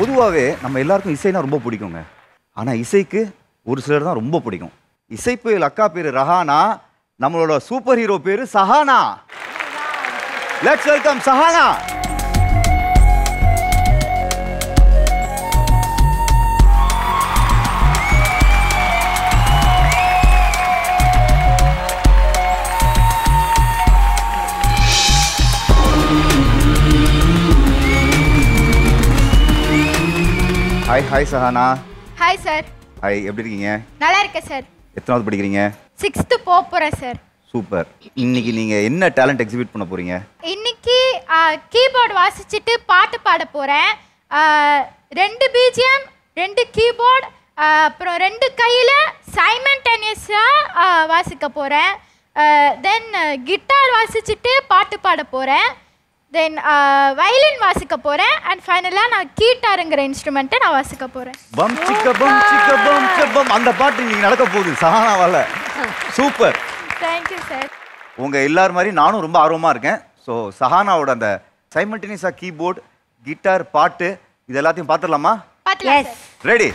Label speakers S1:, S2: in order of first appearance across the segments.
S1: பொதுவாகவே நம்ம எல்லாருக்கும் இசைனா ரொம்ப பிடிக்குங்க. ஆனால் இசைக்கு ஒரு சிலர் தான் ரொம்ப பிடிக்கும். இசைப்புயல் அக்கா பேரு ரஹானா, நம்மளோட சூப்பர் ஹீரோ பேரு Sahana. Let's welcome Sahana. Hi hi Sahana.
S2: Hi sir.
S1: Hi, எப்படி இருக்கீங்க?
S2: நல்லா இருக்கேன் சார்.
S1: எத்தனாவது படிக்கிறீங்க?
S2: 6th போறேன் சார்.
S1: சூப்பர். இன்னைக்கு நீங்க என்ன டேலண்ட் எக்ஸிபிட் பண்ண போறீங்க?
S2: இன்னைக்கு கீபோர்டு வாசிச்சுட்டு பாட்டு பாட போறேன். 2 பிஜிஎம், 2 கீபோர்டு, அப்புறம் 2 கையில சைமல்டேனியஸா வாசிக்க போறேன். தென் கிட்டார் வாசிச்சுட்டு பாட்டு பாட போறேன். தென் வயலின் வாசிக்க போறேன். அண்ட் ஃபைனலா நான் கீட்டாருங்கிற இன்ஸ்ட்ருமெண்ட்டை நான் வாசிக்க போறேன்.
S1: பம் சிக்க பம் சிக்க பம் சிக்க அந்த பாட்டு இன்னைக்கு நடக்க போகுது சஹானாவால. சூப்பர்.
S2: Thank you sir.
S1: உங்க எல்லார் மாதிரி நானும் ரொம்ப ஆர்வமா இருக்கேன். ஸோ சஹானாவோட அந்த சைமல்டேனியஸா கீபோர்டு, கிட்டார், பாட்டு இது எல்லாத்தையும் பார்த்துடலாமா?
S2: பார்த்துலாம் சார்.
S1: ரெடி?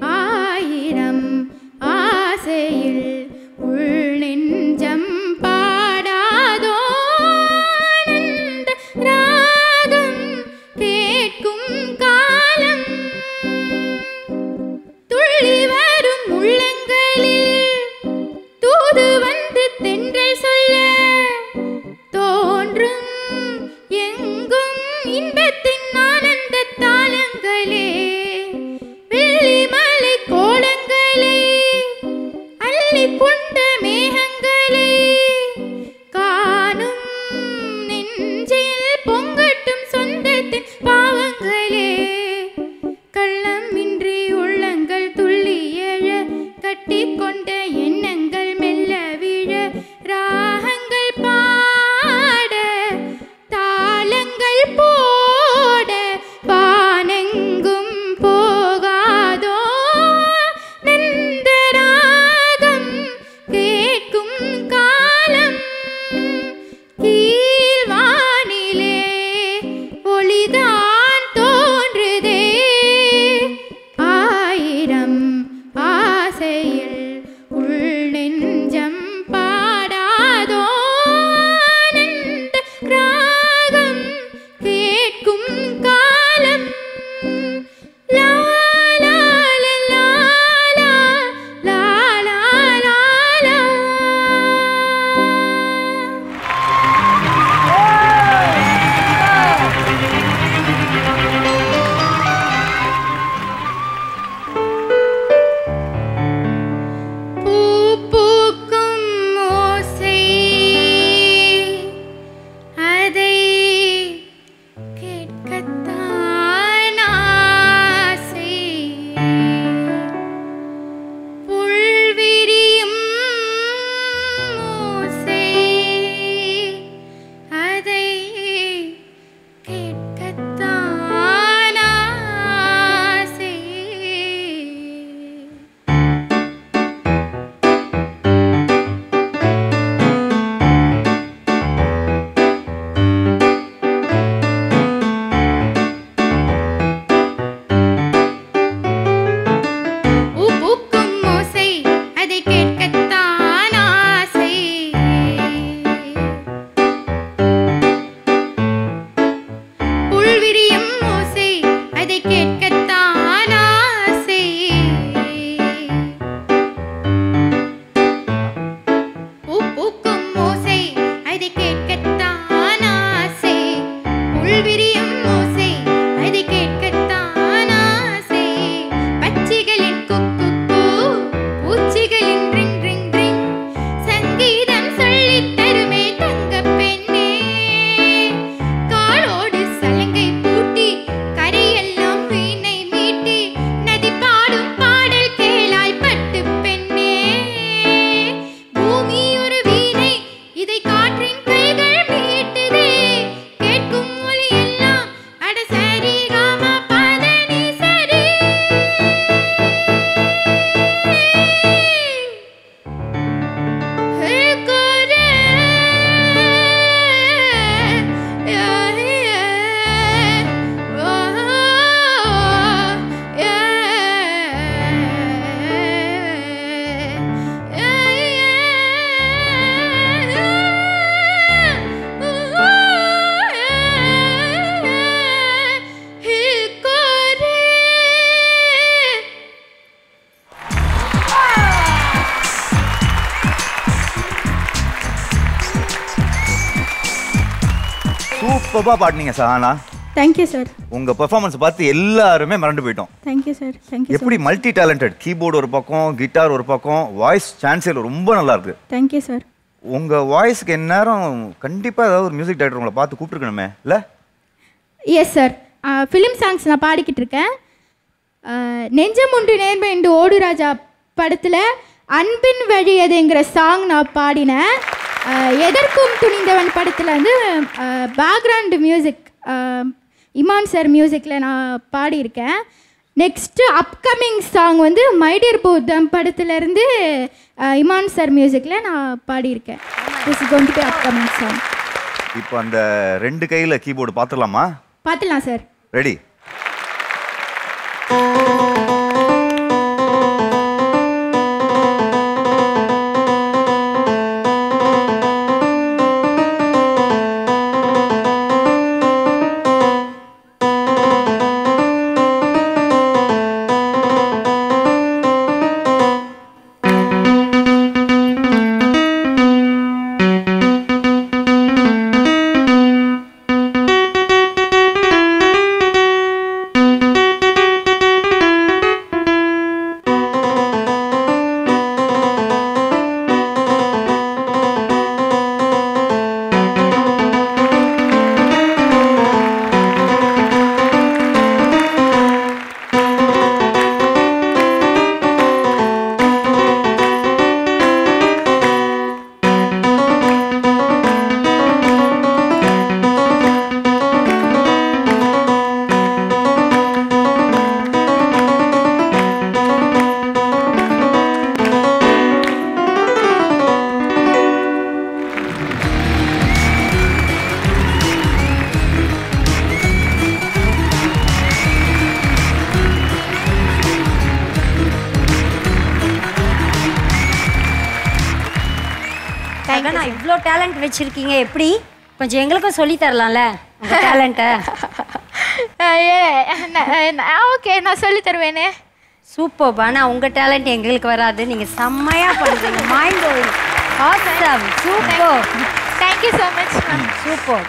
S2: ஆயிரம் காற்றின் கைகள் மீட்டுதே கேட்கும் மொழி எல்லாம் அட சரி காம பதனி சரி ஹே கோரே
S1: சூப்பராக பாடினீங்க சஹானா.
S3: Thank you sir.
S1: உங்க பெர்ஃபார்மன்ஸ் பார்த்து எல்லாருமே மறந்து போயிட்டோம்.
S3: Thank you sir. தேங்க்யூ.
S1: எப்படி மல்டி டேலண்டட், கீபோர்டு ஒரு பக்கம், கிட்டார் ஒரு பக்கம், வாய்ஸ் சான்ஸே ரொம்ப நல்லா இருக்கு.
S3: Thank you sir.
S1: உங்க வாய்ஸ்க்கு எந்நேரம் கண்டிப்பா ஏதாவது ஒரு மியூசிக் டைரக்டர் உங்களை பார்த்து கூப்பிட்டுருக்கணுமே இல்ல?
S2: Yes sir. ஃபிலிம் சாங்ஸ் நான் பாடிக்கிட்டு இருக்கேன். நெஞ்சம் உண்டு நேர்மை என்று ஓடு ராஜா படத்தில் அன்பின் வழியதுங்கிற சாங் நான் பாடினேன். எதற்கும் துணிந்தவன் படத்தில் வந்து பேக்ரவுண்டு மியூசிக் இமான் சார் மியூசிக்கில் நான் பாடியிருக்கேன். நெக்ஸ்ட்டு அப்கமிங் சாங் வந்து மைடியர் பௌத்தம் படத்துலேருந்து இமான் சார் மியூசிக்கில் நான் பாடியிருக்கேன். This is going to be upcoming song.
S1: இப்போ அந்த 2 கையில் கீபோர்டு பார்த்துடலாமா?
S2: பார்த்துலாம் சார்.
S1: ரெடி?
S4: நான் இவ்வளோ டேலண்ட் வச்சுருக்கீங்க, எப்படி கொஞ்சம் எங்களுக்கும் சொல்லி தரலாம்ல உங்கள் டேலண்ட்டை?
S2: ஓகே, நான் சொல்லி தருவேனே.
S4: சூப்பர். ஆனால் உங்கள் டேலண்ட் எங்களுக்கு வராது, நீங்கள் செம்மையாக பண்ணுறீங்க. Mind blowing. Awesome. Super.
S2: Thank you so much.
S4: Super.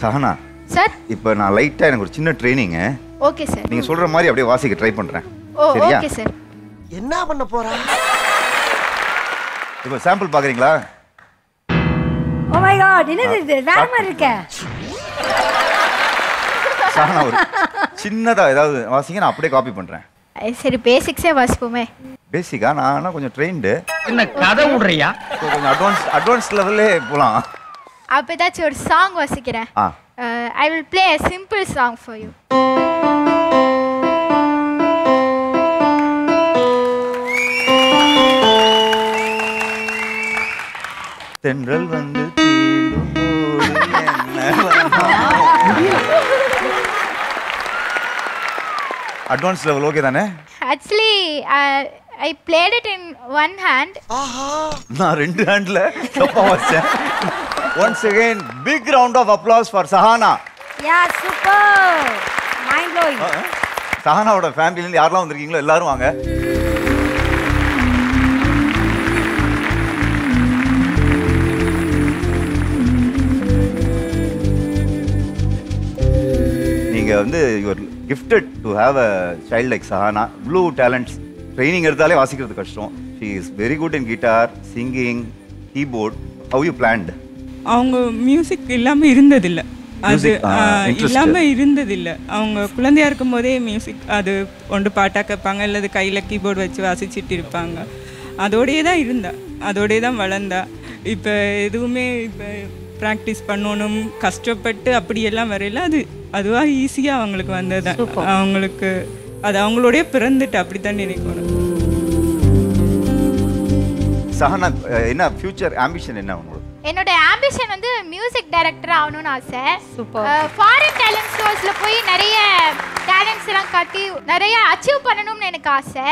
S1: Sahana
S2: sir,
S1: இப்போ நான் லைட்டாக எனக்கு ஒரு சின்ன ட்ரைனிங்கு.
S2: Okay sir.
S1: நீங்கள் சொல்கிற மாதிரி அப்படியே வாசிக்க ட்ரை பண்ணுறேன்.
S2: ஓ ஓகே சார்.
S5: என்ன பண்ண போறா?
S1: இப்போ சாம்பிள் பார்க்குறீங்களா?
S4: ஓ மை காட், என்னது இது வேற மாதிரி இருக்க?
S1: சஹானா ஒரு சின்னதாக ஏதாவது வாசிங்க, நான் அப்படியே காப்பி பண்ணுறேன்.
S2: சரி, பேசிக்ஸே வாசிப்போமே.
S1: பேசிக்கா? நான் கொஞ்சம் ட்ரெயின்டு.
S5: என்ன கதை விடுறியா?
S1: கொஞ்சம் அட்வான்ஸ் லெவல்லே போகலாம்.
S2: அப்போ ஏதாச்சும் ஒரு சாங் வாசிக்கிறேன். I will play a simple song for you.
S1: தென்றல் வந்து தீண்டும் போது அட்வான்ஸ் லெவல் ஓகே தானே?
S2: Actually, I played it in one hand.
S1: நான் 2 ஹேண்ட்ல தப்பா வச்சேன். Once again, big round of applause for Sahana.
S4: Yeah, super. Mind blowing.
S1: சஹானாவோட ஃபேமிலில இருந்து யாரெல்லாம் வந்திருக்கீங்களோ எல்லாரும் வாங்க. நீங்க வந்து you are gifted to have a child like Sahana. Blue talents. Training எடுத்தாலே வாசிக்கிறது கஷ்டம். She is very good in guitar, singing, keyboard. How you planned?
S6: அவங்க மியூசிக் இல்லாமல் இருந்ததில்லை. அது இல்லாமல் இருந்ததில்லை. அவங்க குழந்தையா இருக்கும் போதே மியூசிக் அது ஒன்று பாட்டாக கேட்பாங்க, இல்லது கையில் கீபோர்டு வச்சு வாசிச்சுட்டு இருப்பாங்க. அதோடையே தான் இருந்தா, அதோடையே தான் வளர்ந்தா. இப்போ எதுவுமே இப்போ ப்ராக்டிஸ் பண்ணணும் கஷ்டப்பட்டு அப்படியெல்லாம் வரையில அதுவாக ஈஸியாக அவங்களுக்கு வந்தது அவங்களுக்கு அது அவங்களோடய பிறந்துட்டு அப்படித்தான் நினைக்கணும்.
S1: சஹானா என்ன ஃபியூச்சர் ஆம்பிஷன் என்ன உங்களுக்கு?
S2: என்னோட ஆம்பிஷன் வந்து மியூசிக் டைரக்டர் ஆகணும்னு ஆசை.
S4: Super.
S2: ஃபாரின் டேலண்ட் ஷோஸ்ல போய் நிறைய டேலண்ட்ஸ் எல்லாம் காட்டி நிறைய அச்சீவ் பண்ணணும்னு எனக்கு ஆசை.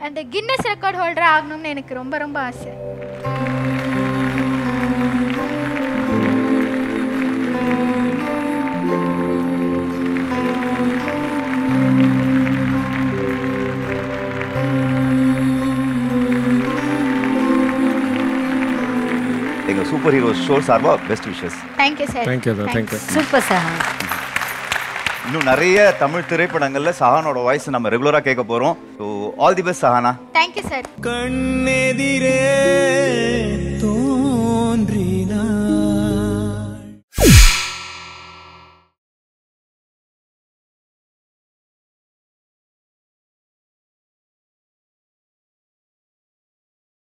S2: அந்த கின்னஸ் ரெக்கார்ட் ஹோல்டர் ஆகணும்னு எனக்கு ரொம்ப ரொம்ப ஆசை.
S1: எங்க சூப்பர் ஹீரோ ஷோ சார்பா best wishes.
S2: Thank you sir.
S7: Thank you.
S4: Super Sahana.
S1: இன்னும் நிறைய தமிழ் திரைப்படங்கள்ல சஹானோட வாய்ஸ் நம்ம ரெகுலரா கேட்க போறோம். So all the best Sahana.
S2: Thank you sir.
S8: Kannethire